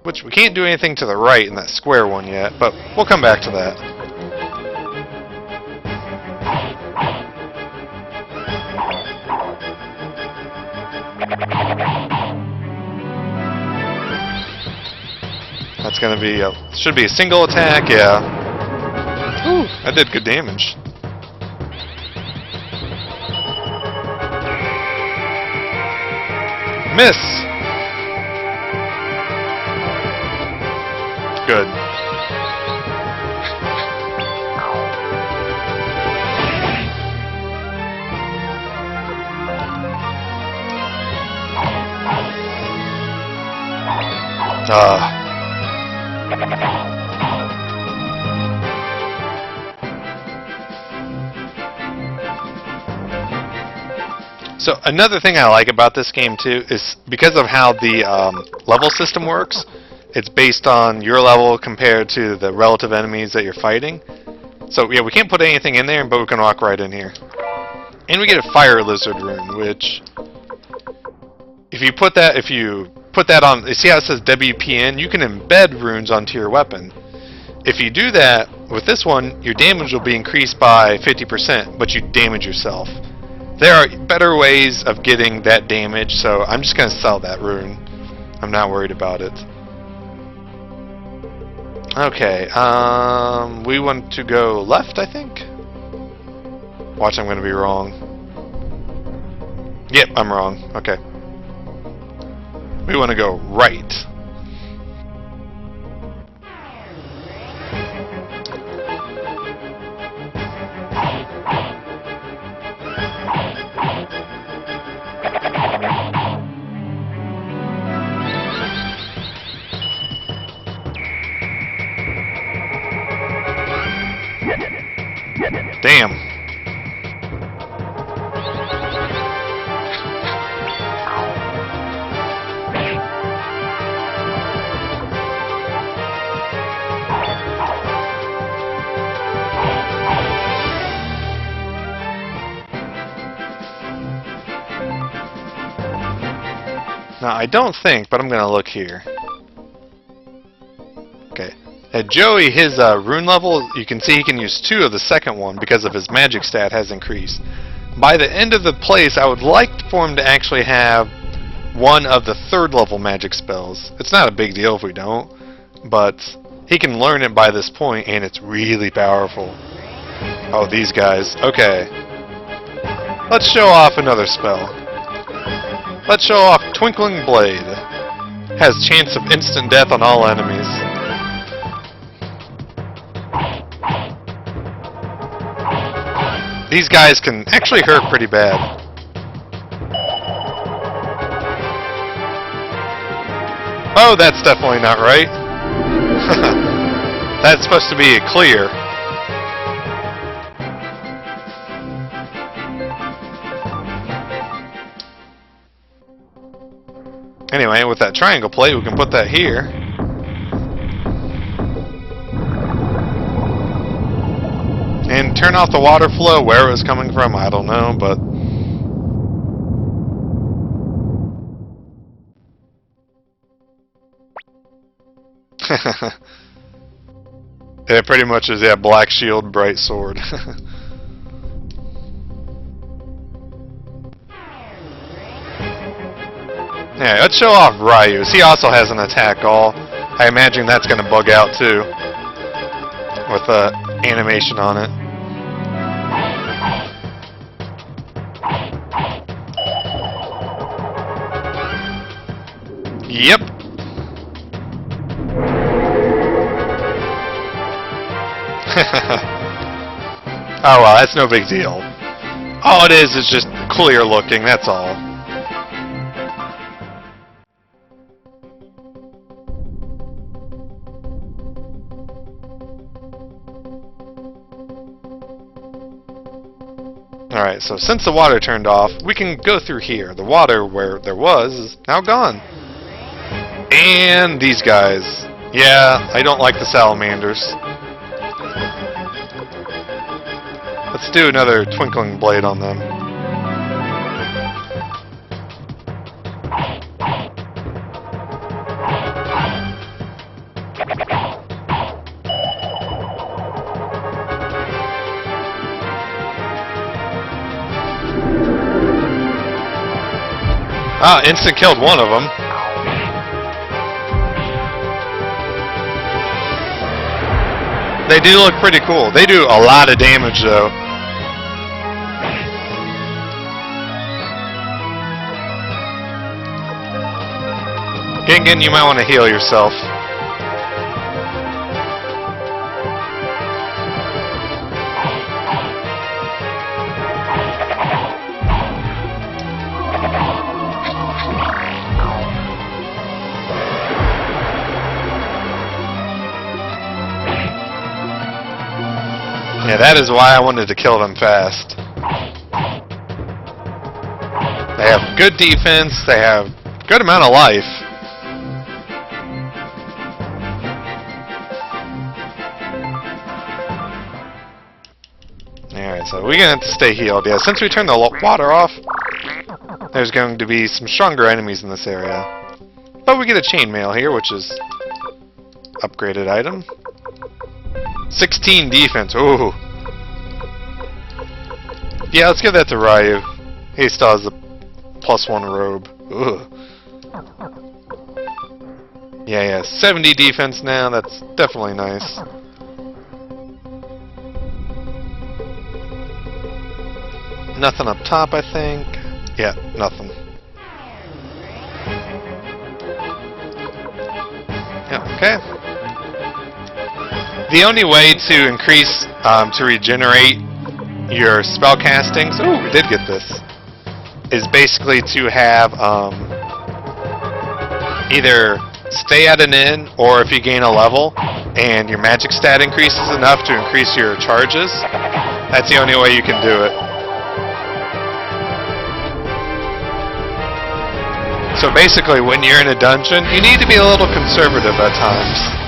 Which we can't do anything to the right in that square one yet, but we'll come back to that. That's gonna be a, should be a single attack, yeah. Ooh, that did good damage. Miss! Good. So another thing I like about this game too is because of how the level system works. It's based on your level compared to the relative enemies that you're fighting. So yeah, we can't put anything in there, but we can walk right in here. And we get a fire lizard rune, which if you put that on, you see how it says WPN? You can embed runes onto your weapon. If you do that with this one, your damage will be increased by 50%, but you damage yourself. There are better ways of getting that damage, so I'm just going to sell that rune. I'm not worried about it. Okay, we want to go left, I think? Watch, I'm going to be wrong. Yep, I'm wrong. Okay. We want to go right. Damn. Now, I don't think, but I'm going to look here. Okay. At Joey, his rune level, you can see he can use 2 of the second one because of his magic stat has increased. By the end of the place, I would like for him to actually have 1 of the 3rd level magic spells. It's not a big deal if we don't, but he can learn it by this point, and it's really powerful. Oh, these guys. Okay. Let's show off another spell. Let's show off Twinkling Blade. Has chance of instant death on all enemies. These guys can actually hurt pretty bad. Oh, that's definitely not right. That's supposed to be a clear. Anyway, with that triangle plate, we can put that here. And turn off the water flow where it was coming from, I don't know, but... It pretty much is, yeah, black shield, bright sword. Yeah, let's show off Ryu's. He also has an attack all. I imagine that's going to bug out too. With the animation on it. Yep. Oh well, that's no big deal. All it is just clear looking, that's all. Alright, so since the water turned off, we can go through here. The water where there was is now gone. And these guys. Yeah, I don't like the salamanders. Let's do another Twinkling Blade on them. Ah, instant killed one of them. They do look pretty cool. They do a lot of damage though. Gingan, you might want to heal yourself. Yeah, that is why I wanted to kill them fast. They have good defense, they have good amount of life. Alright, so we're gonna have to stay healed. Yeah, since we turned the water off, there's going to be some stronger enemies in this area. But we get a chainmail here, which is upgraded item. 16 defense. Ooh. Yeah, let's give that to Ryu. He still has a +1 robe. Ugh. Yeah, 70 defense now. That's definitely nice. Nothing up top, I think. Yeah, nothing. Yeah, okay. The only way to increase, to regenerate your spell castings, ooh, we did get this, is basically to have, either stay at an inn, or if you gain a level, and your magic stat increases enough to increase your charges, that's the only way you can do it. So basically, when you're in a dungeon, you need to be a little conservative at times.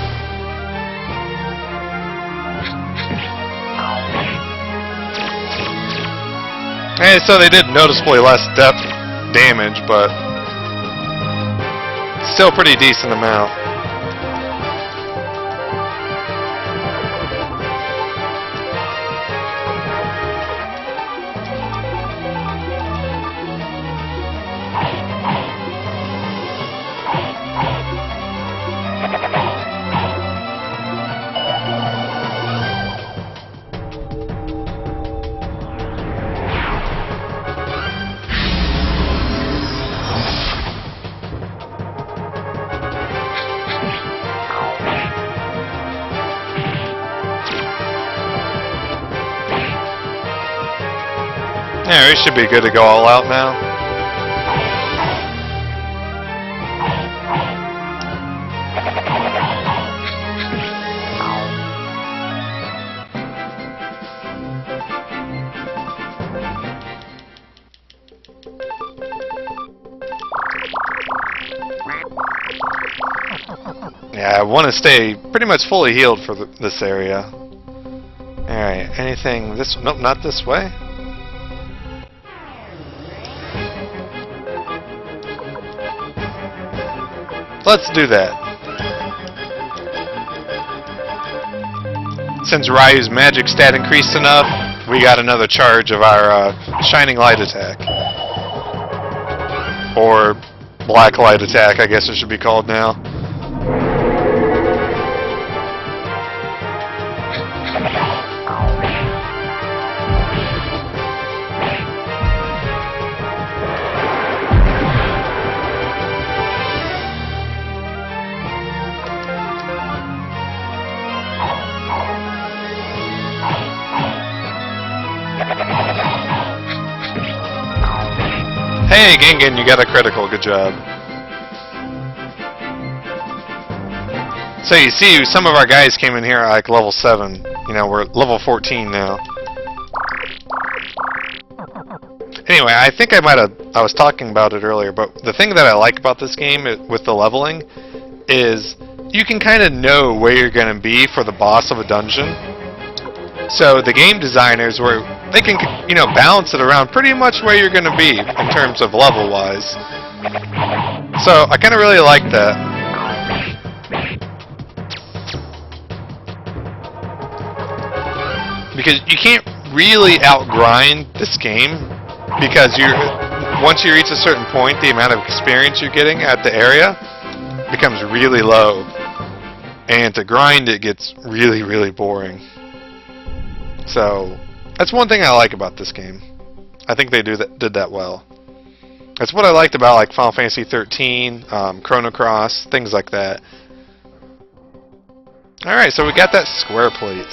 And so they did noticeably less depth damage, but Still a pretty decent amount. Yeah, we should be good to go all out now. Yeah, I want to stay pretty much fully healed for this area. Alright, anything this... Nope, not this way. Let's do that. Since Ryu's magic stat increased enough, we got another charge of our Shining Light attack. Or Black Light attack, I guess it should be called now. Hey, Gengen, you got a critical. Good job. So you see, some of our guys came in here at like level 7. You know, we're level 14 now. Anyway, I think I was talking about it earlier, but the thing that I like about this game with the leveling is you can kind of know where you're going to be for the boss of a dungeon. So the game designers they can, you know, balance it around pretty much where you're going to be in terms of level-wise. So I kind of really like that. Because you can't really outgrind this game because once you reach a certain point, the amount of experience you're getting at the area becomes really low. And to grind it gets really, really boring. So that's one thing I like about this game. I think they did that well. That's what I liked about like Final Fantasy 13, Chrono Cross, things like that. Alright, so we got that square plate.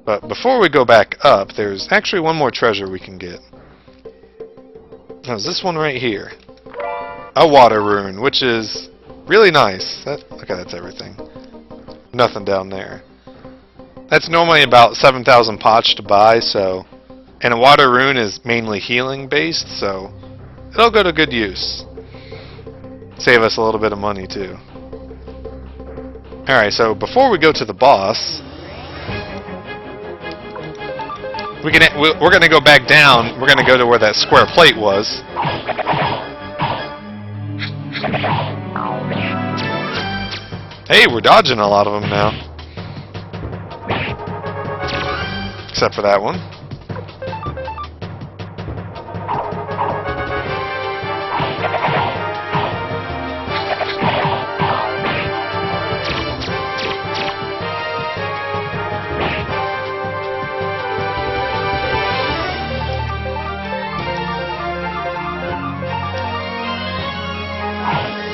But before we go back up, there's actually one more treasure we can get. There's this one right here. A water rune, which is really nice. Okay, that's everything. Nothing down there. That's normally about 7,000 poch to buy, so... And a water rune is mainly healing based, so... It'll go to good use. Save us a little bit of money, too. Alright, so before we go to the boss... We're gonna go back down. We're gonna go to where that square plate was. Hey, we're dodging a lot of them now. Except for that one.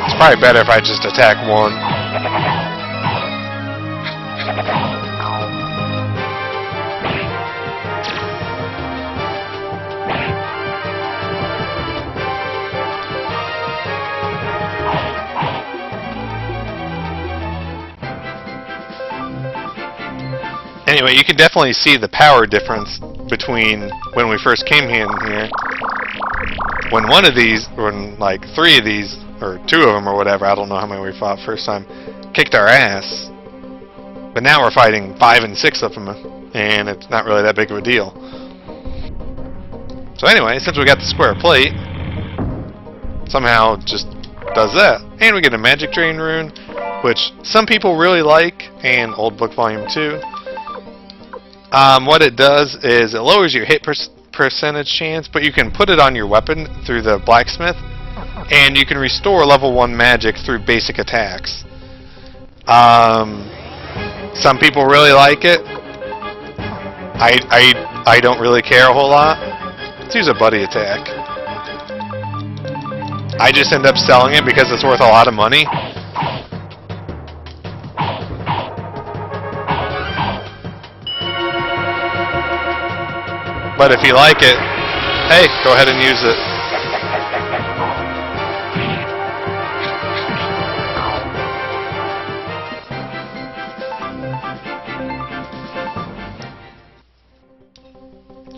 It's probably better if I just attack one. Anyway, you can definitely see the power difference between when we first came in here. When one of these, when like 3 of these, or 2 of them or whatever, I don't know how many we fought first time, kicked our ass. But now we're fighting 5 and 6 of them, and it's not really that big of a deal. So anyway, since we got the square plate, somehow just does that. And we get a Magic Drain rune, which some people really like, and Old Book Volume 2. What it does is it lowers your hit percentage chance, but you can put it on your weapon through the blacksmith, and you can restore level 1 magic through basic attacks. Some people really like it. I don't really care a whole lot. Let's use a buddy attack. I just end up selling it because it's worth a lot of money. But if you like it, hey, go ahead and use it.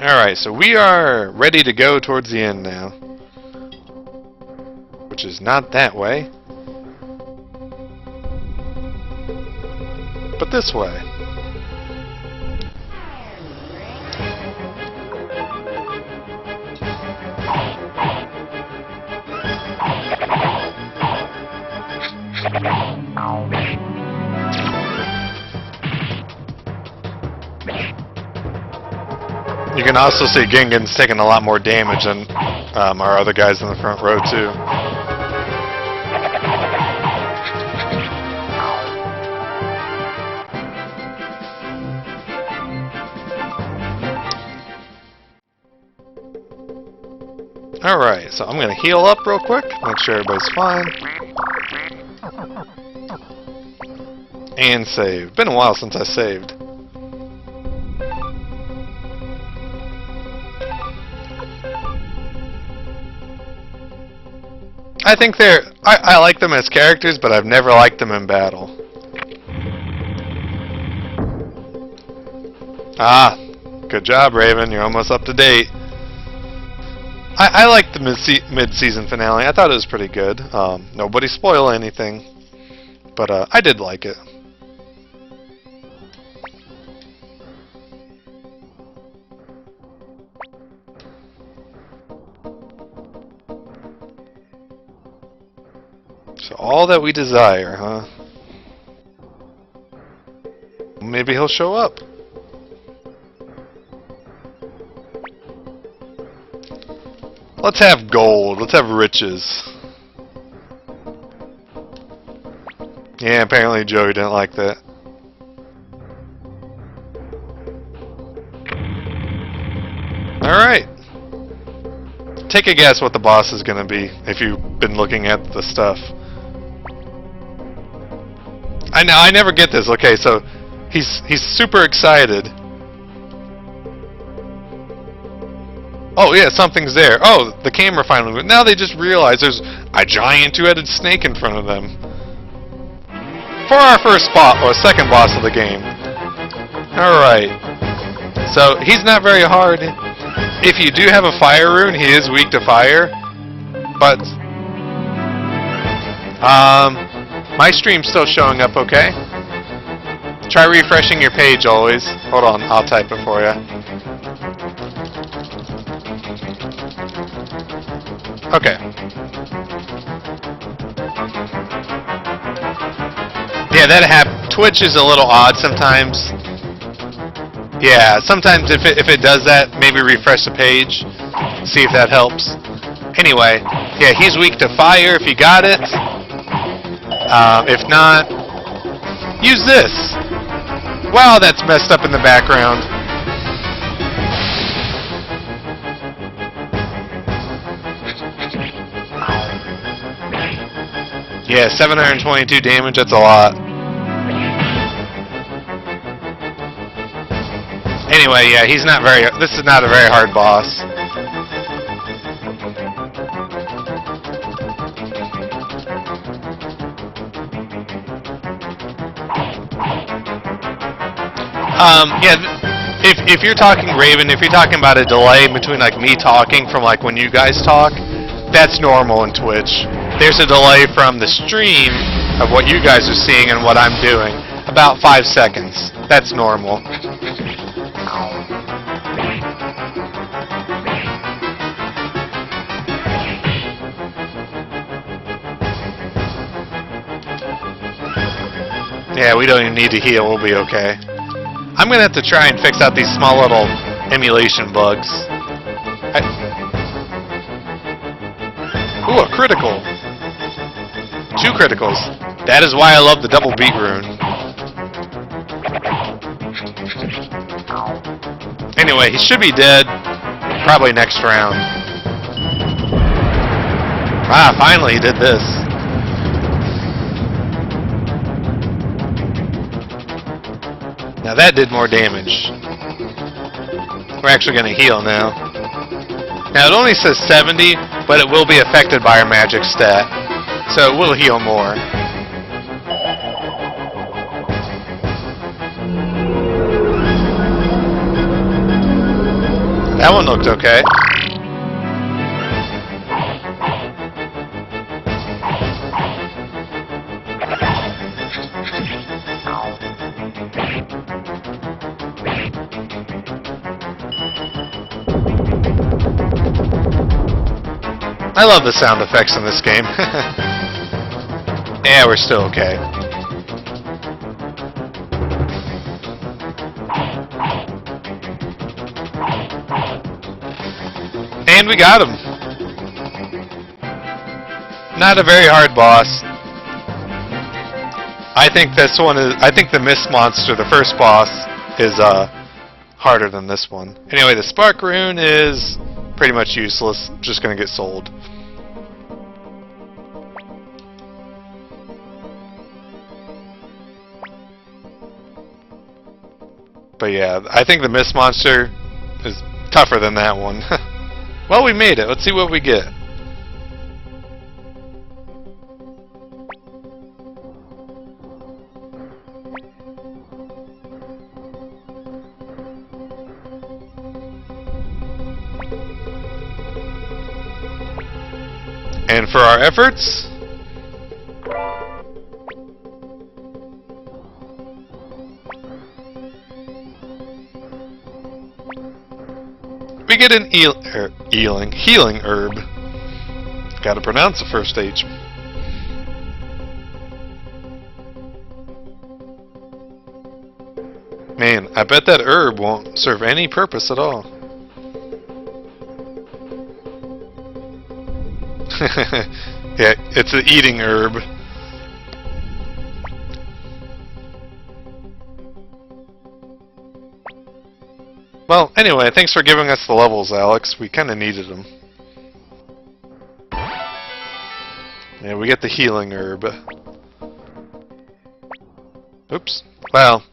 Alright, so we are ready to go towards the end now. Which is not that way, but this way. You can also see Gingen's taking a lot more damage than our other guys in the front row too. Alright, so I'm going to heal up real quick, make sure everybody's fine. And save. Been a while since I saved. I think I like them as characters, but I've never liked them in battle. Ah, good job, Raven. You're almost up to date. I liked the mid-season finale. I thought it was pretty good. Nobody spoil anything, but I did like it. So all that we desire, huh? Maybe he'll show up. Let's have gold. Let's have riches. Yeah, apparently Joey didn't like that. Alright. Take a guess what the boss is going to be if you've been looking at the stuff. I never get this. Okay, so he's super excited. Oh yeah, something's there. Oh, the camera finally went. Now they just realize there's a giant two-headed snake in front of them. For our first boss, or second boss of the game. Alright. So, he's not very hard. If you do have a fire rune, he is weak to fire. But, my stream's still showing up okay. Try refreshing your page always. Hold on, I'll type it for you. Okay. Yeah, that happens. Twitch is a little odd sometimes. Yeah, sometimes if it does that, maybe refresh the page, see if that helps. Anyway, yeah, he's weak to fire if you got it. If not, use this. Wow, that's messed up in the background. Yeah, 722 damage, that's a lot. Anyway, yeah, he's not very... This is not a very hard boss. Yeah, if you're talking, Raven, if you're talking about a delay between, like, me talking from, like, when you guys talk, that's normal in Twitch. There's a delay from the stream of what you guys are seeing and what I'm doing. About 5 seconds. That's normal. Yeah, we don't even need to heal. We'll be okay. I'm gonna have to try and fix out these small little emulation bugs. Ooh, a critical. 2 criticals. That is why I love the double beat rune. Anyway, he should be dead probably next round. Ah, finally he did this. Now that did more damage. We're actually going to heal now. Now it only says 70, but it will be affected by our magic stat. So it will heal more. That one looked okay. I love the sound effects in this game. Yeah, we're still okay. And we got him. Not a very hard boss. I think this one is. I think the Mist Monster, the first boss, is harder than this one. Anyway, the Spark Rune is pretty much useless. Just gonna get sold. But yeah, I think the Mist Monster is tougher than that one. Well, we made it. Let's see what we get. And for our efforts, we get an healing herb. Gotta pronounce the first H. Man, I bet that herb won't serve any purpose at all. Yeah, it's an eating herb. Well, anyway, thanks for giving us the levels, Alex. We kind of needed them. Yeah, we get the healing herb. Oops. Well.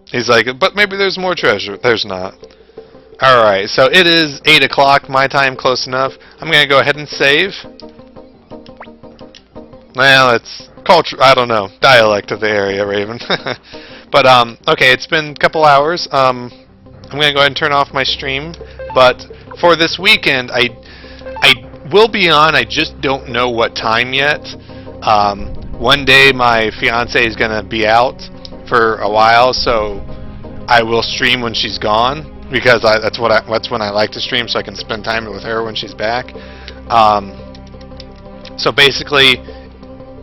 He's like, but maybe there's more treasure. There's not. Alright, so it is 8 o'clock, my time, close enough. I'm going to go ahead and save. Well, it's culture, I don't know, dialect of the area, Raven. But, okay, it's been a couple hours. I'm going to go ahead and turn off my stream. But for this weekend, I will be on. I just don't know what time yet. One day my fiance is going to be out for a while, so I will stream when she's gone. Because that's when I like to stream, so I can spend time with her when she's back. So basically,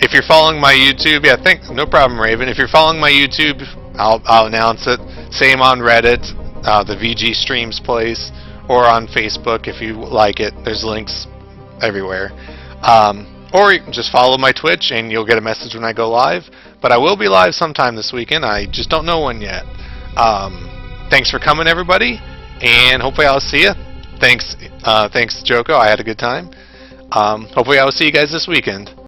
if you're following my YouTube, yeah, no problem, Raven. If you're following my YouTube, I'll announce it. Same on Reddit, the VG Streams place, or on Facebook if you like it. There's links everywhere. Or you can just follow my Twitch, and you'll get a message when I go live. But I will be live sometime this weekend. I just don't know when yet. Thanks for coming, everybody, and hopefully I'll see you. Thanks, Joko. I had a good time. Hopefully I'll see you guys this weekend.